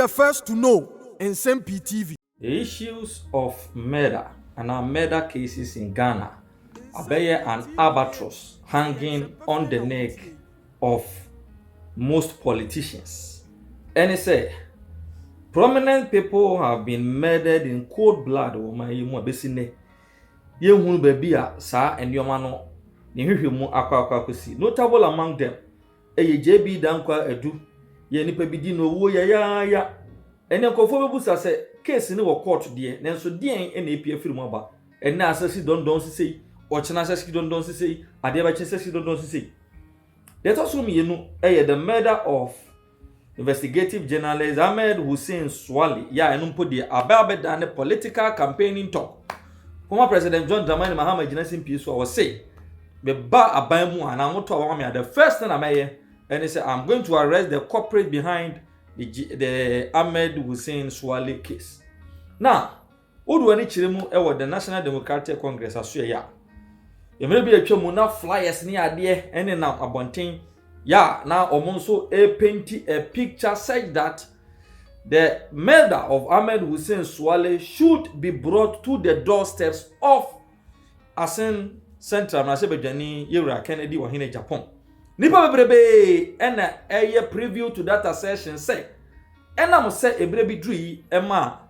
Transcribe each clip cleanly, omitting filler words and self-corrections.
the first to know Nsem-Pii TV. The issues of murder and our murder cases in Ghana are an albatross hanging on the neck of most politicians. And it say prominent people have been murdered in cold blood. Notable among them, JB Dankwa Edu, Yenipa Bidi no wo ya. And then Kofobusa say case in the court dear, then so dear and APF film about. And now says don't say, or China says don't say, Adeba says don't say. Let us assume the murder of investigative journalist Ahmed Suale, and put the ababed and the political campaigning talk. Former President John Dramani Mahama Nsem-Pii was say, the bar abamu and I'm not the first thing I may, and he said, I'm going to arrest the culprit behind the Ahmed Suale case. Now, Odu ani chiremu ewo the National Democratic Congress aso ya. You may be a chomuna flyers ni ade ene na abonten. Ya na omonso paint a picture such that the murder of Ahmed Suale should be brought to the doorsteps of Asen Central Nasebejani Yura Kennedy wahine Japan. Nipa bebrebe ena eye preview to that session say ena mo say ebrebi dri ema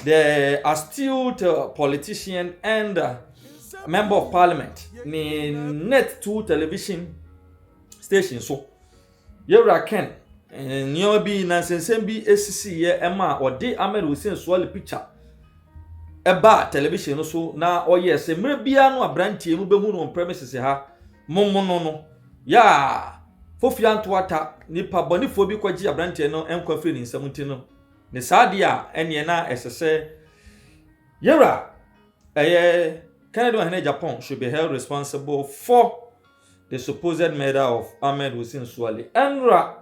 the astute politician and member of parliament ni net 2 television station so Yura Ken nyobi na Nsem-Pii ACC ye ema ode Ahmed Suale picture eba television so na oye se mre bia no abrantie mu behu no premises ha mommono no ya fofia ntoata nipa bonifo bi kwaji abrantie no enkwa firi ni nsamuti no ne sadia ene na esese Yura Canada and Japan should be held responsible for the supposed murder of Ahmed Suale. Enra,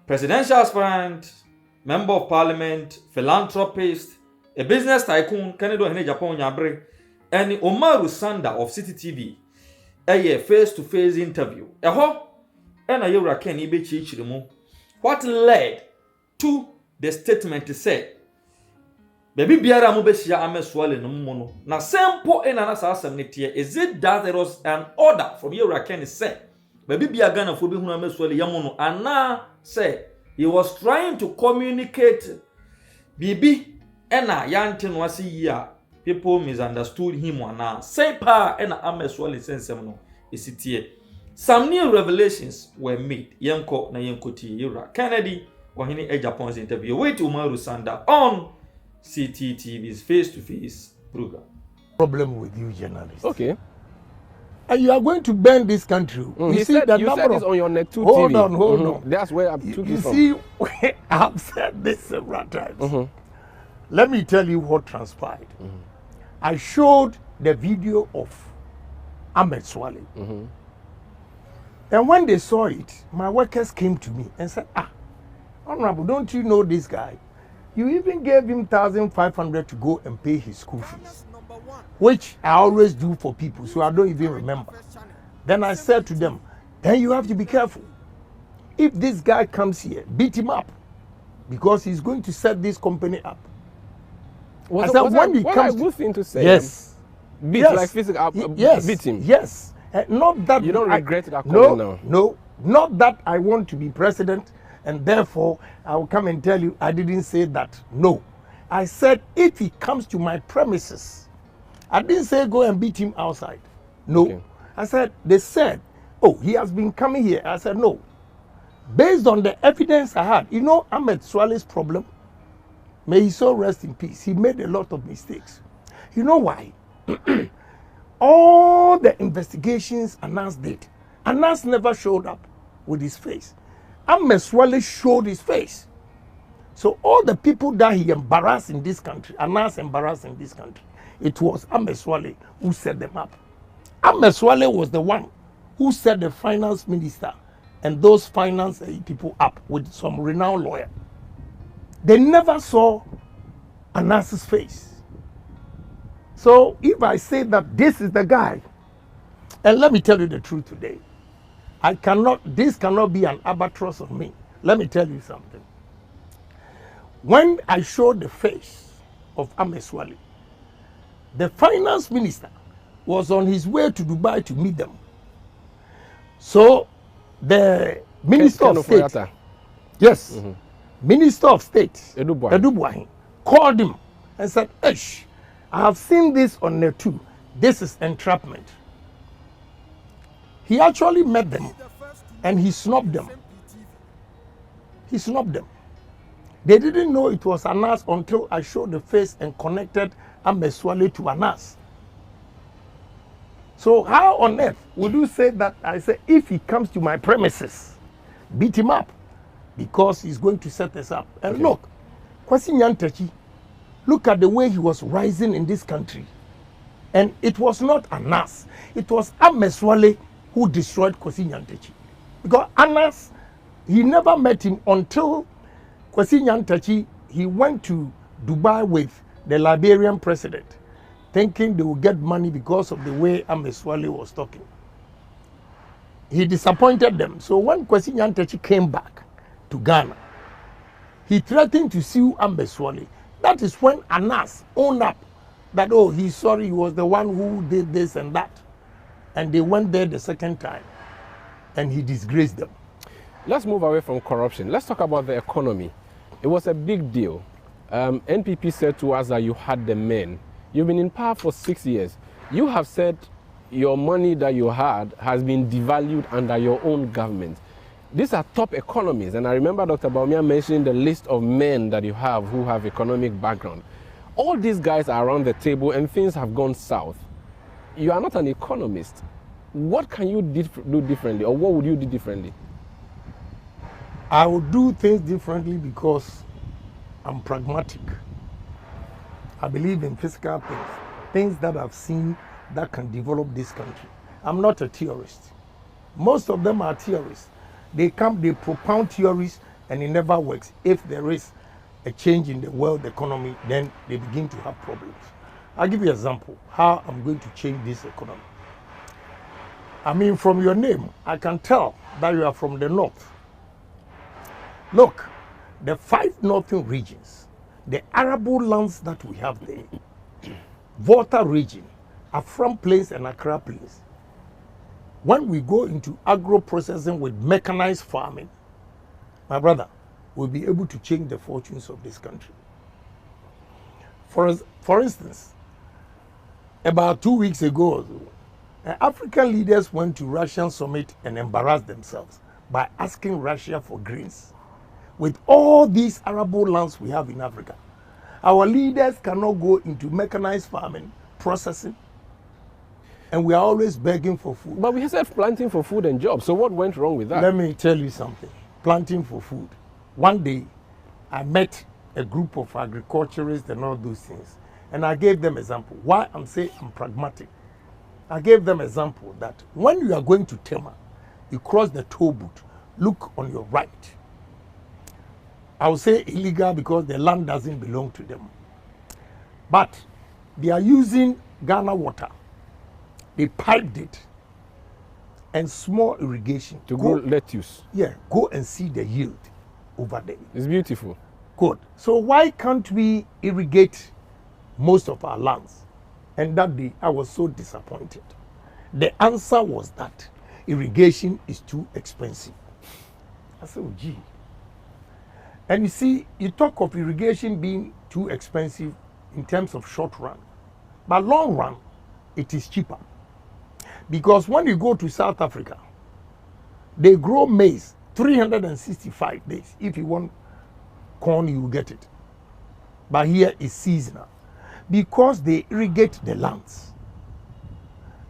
presidential aspirant, member of parliament, philanthropist, a business tycoon, Canada and Japan Yabre, and Omaru Sanda of City TV, a face-to-face interview. Yura Ken Ibe. What led to the statement to say, Baby biara mo besia Ahmed Suale no mo no na sempo ena na sa asem ne tie is it that there was an order from Yura Ken say baby bia Ghana fo be hu Ahmed Suale yamo no ana say he was trying to communicate bibi ena yante no ase yi people misunderstood him ana say pa ena Ahmed Suale sensem no esitie some new revelations were made yenko na yenkoti Yura Kennedy wahini Japan's interview with Umaru Sanda on CTTV's face-to-face program. Problem with you journalists. Okay. And you are going to burn this country. You said this on your Net 2 hold TV. Hold on. That's where I took you it from. See, I've said this several times. Let me tell you what transpired. I showed the video of Ahmed Suale. And when they saw it, my workers came to me and said, Honorable, don't you know this guy? You even gave him 1,500 to go and pay his school fees, which I always do for people, so I don't even remember. Then I said to them, then you have to be careful. If this guy comes here, beat him up, because he's going to set this company up. What a good thing to say. Yes. Beat, yes. Like physical, yes. beat him. Yes. Not that you don't regret that. No, not that I want to be president. And therefore, I will come and tell you, I didn't say that. No. I said, if he comes to my premises, I didn't say go and beat him outside. No. Okay. I said, they said, oh, he has been coming here. I said, no. Based on the evidence I had, Ahmed Suale's problem, may he so rest in peace. He made a lot of mistakes. You know why? All the investigations Anas did, Anas never showed up with his face. Ahmed Suale showed his face. So all the people that he embarrassed in this country, Anas embarrassed in this country, it was Ahmed Suale who set them up. Ahmed Suale was the one who set the finance minister and those finance people up with some renowned lawyer. They never saw Anas's face. So if I say that this is the guy, and let me tell you the truth today, this cannot be an albatross on me. Let me tell you something. when I showed the face of Ahmed Suale, the finance minister was on his way to Dubai to meet them. So the Minister of State, yes, Minister of State, Edu Buahin, called him and said, "Ish, I have seen this on net too. This is entrapment." He actually met them and he snubbed them. He snubbed them. They didn't know it was Anas until I showed the face and connected Ahmed Suale to Anas. So how on earth would you say that? I say, if he comes to my premises, beat him up, because he's going to set us up. And look, Kwesi Nyantakyi, look at the way he was rising in this country. And it was not Anas, it was Ahmed Suale who destroyed Kwesi Nyantakyi. Because Anas, he never met him until Kwesi Nyantakyi, he went to Dubai with the Liberian president, thinking they would get money because of the way Ahmed Suale was talking. He disappointed them. So when Kwesi Nyantakyi came back to Ghana, he threatened to sue Ahmed Suale. That is when Anas owned up that, oh, he's sorry, he was the one who did this and that. And they went there the second time, and he disgraced them. Let's move away from corruption. Let's talk about the economy. It was a big deal. NPP said to us that you had the men. You've been in power for 6 years. You have said your money that you had has been devalued under your own government. These are top economists, and I remember Dr. Bawumia mentioning the list of men that you have who have economic background. All these guys are around the table and things have gone south. You are not an economist. What can you do differently, or what would you do differently? I would do things differently because I'm pragmatic. I believe in physical things, things that I've seen that can develop this country. I'm not a theorist. Most of them are theorists. They come, they propound theories, and it never works. If there is a change in the world economy, then they begin to have problems. I'll give you an example how I'm going to change this economy. I mean, from your name, I can tell that you are from the north. Look, the 5 northern regions, the arable lands that we have there, Volta region, Afram Plains and Accra Plains. When we go into agro-processing with mechanized farming, my brother, we'll be able to change the fortunes of this country. For instance, about 2 weeks ago, African leaders went to Russian summit and embarrassed themselves by asking Russia for grains. With all these arable lands we have in Africa, our leaders cannot go into mechanized farming, processing, and we are always begging for food. But we said planting for food and jobs, so what went wrong with that? Let me tell you something. Planting for food. One day, I met a group of agriculturists and all those things, and I gave them example. Why I'm saying I'm pragmatic. I gave them example that when you are going to Tema, you cross the toll booth, look on your right. I will say illegal because the land doesn't belong to them. But they are using Ghana water. They piped it and small irrigation. To grow lettuce. Yeah, go and see the yield over there. It's beautiful. Good. So why can't we irrigate most of our lands? And that day I was so disappointed. The answer was that irrigation is too expensive. I said, oh, gee. And you see, you talk of irrigation being too expensive in terms of short run, but long run, it is cheaper. Because when you go to South Africa, they grow maize 365 days. If you want corn, you will get it. But here it's seasonal because they irrigate the lands.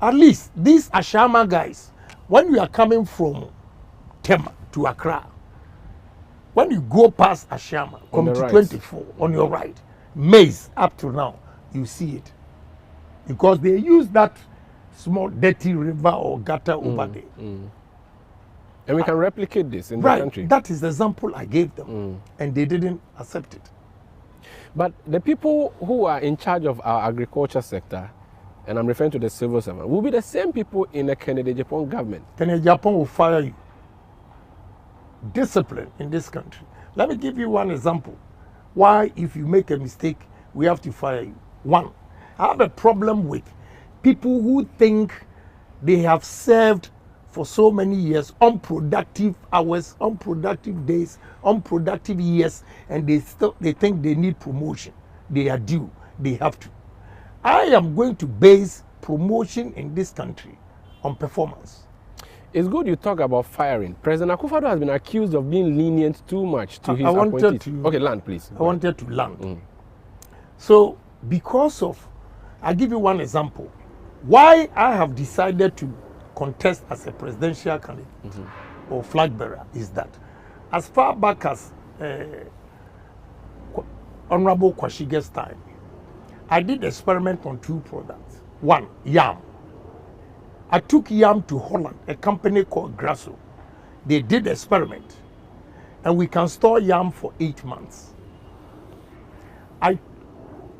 At least these Ashama guys, when you are coming from Tema to Accra, when you go past Ashama, come to 24 on your right, maize up to now, you see it. Because they use that small dirty river or gutter over there. And we can replicate this in the country. That is the example I gave them. And they didn't accept it. But the people who are in charge of our agriculture sector, and I'm referring to the civil servant, will be the same people in the Kennedy Japan government. Kennedy Japan will fire you. Discipline in this country. Let me give you one example. why, if you make a mistake, we have to fire you. One, I have a problem with people who think they have served for so many years, unproductive hours, unproductive days, unproductive years, and they think they need promotion. They are due. They have to. I am going to base promotion in this country on performance. It's good you talk about firing. President Akufo-Addo has been accused of being lenient too much to his appointees. Okay, land, please. I wanted to land. So, because of, I'll give you one example. Why I have decided to contest as a presidential candidate or flag bearer is that as far back as Honorable Kwashige's time, I did experiment on 2 products. One, yam. I took yam to Holland, a company called Grasso. They did experiment, and we can store yam for 8 months.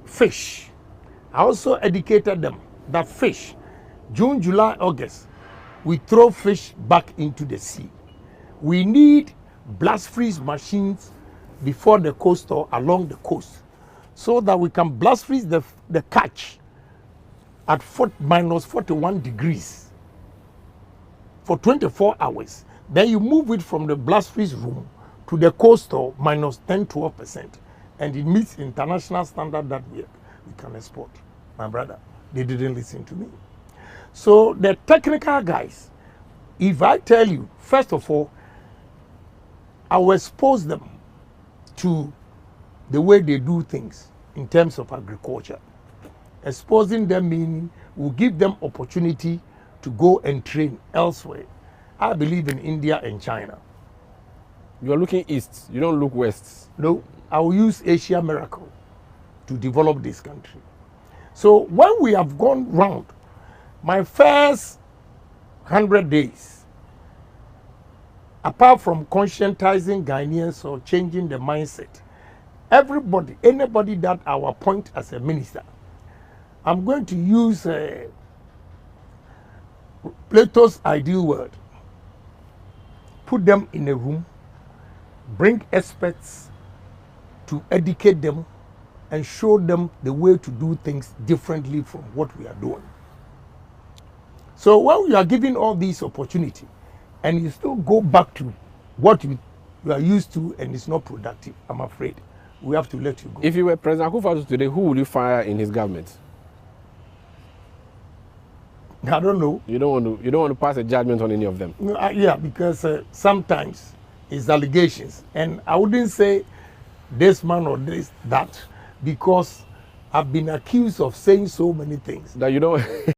Fish. I also educated them that fish, June, July, August, we throw fish back into the sea. We need blast freeze machines before the coast or along the coast, so that we can blast freeze the catch at minus 41 degrees for 24 hours. Then you move it from the blast freeze room to the coastal minus 10-12%, and it meets international standard that we can export. My brother, they didn't listen to me. So the technical guys, if I tell you, first of all, I will expose them to the way they do things in terms of agriculture. Exposing them meaning will give them opportunity to go and train elsewhere. I believe in India and China. You are looking east, you don't look west. No, I will use Asia Miracle to develop this country. So when we have gone round, my first 100 days, apart from conscientizing Ghanaians or changing the mindset, everybody, anybody that I will appoint as a minister, I'm going to use Plato's ideal word. Put them in a room, bring experts to educate them and show them the way to do things differently from what we are doing. So when you are given all these opportunity and you still go back to what you are used to and it's not productive, I'm afraid we have to let you go. If you were President Akufo-Addo today, who would you fire in his government? I don't know. You don't want to pass a judgment on any of them. No, yeah, because sometimes it's allegations, and I wouldn't say this man or this that, because I've been accused of saying so many things that you don't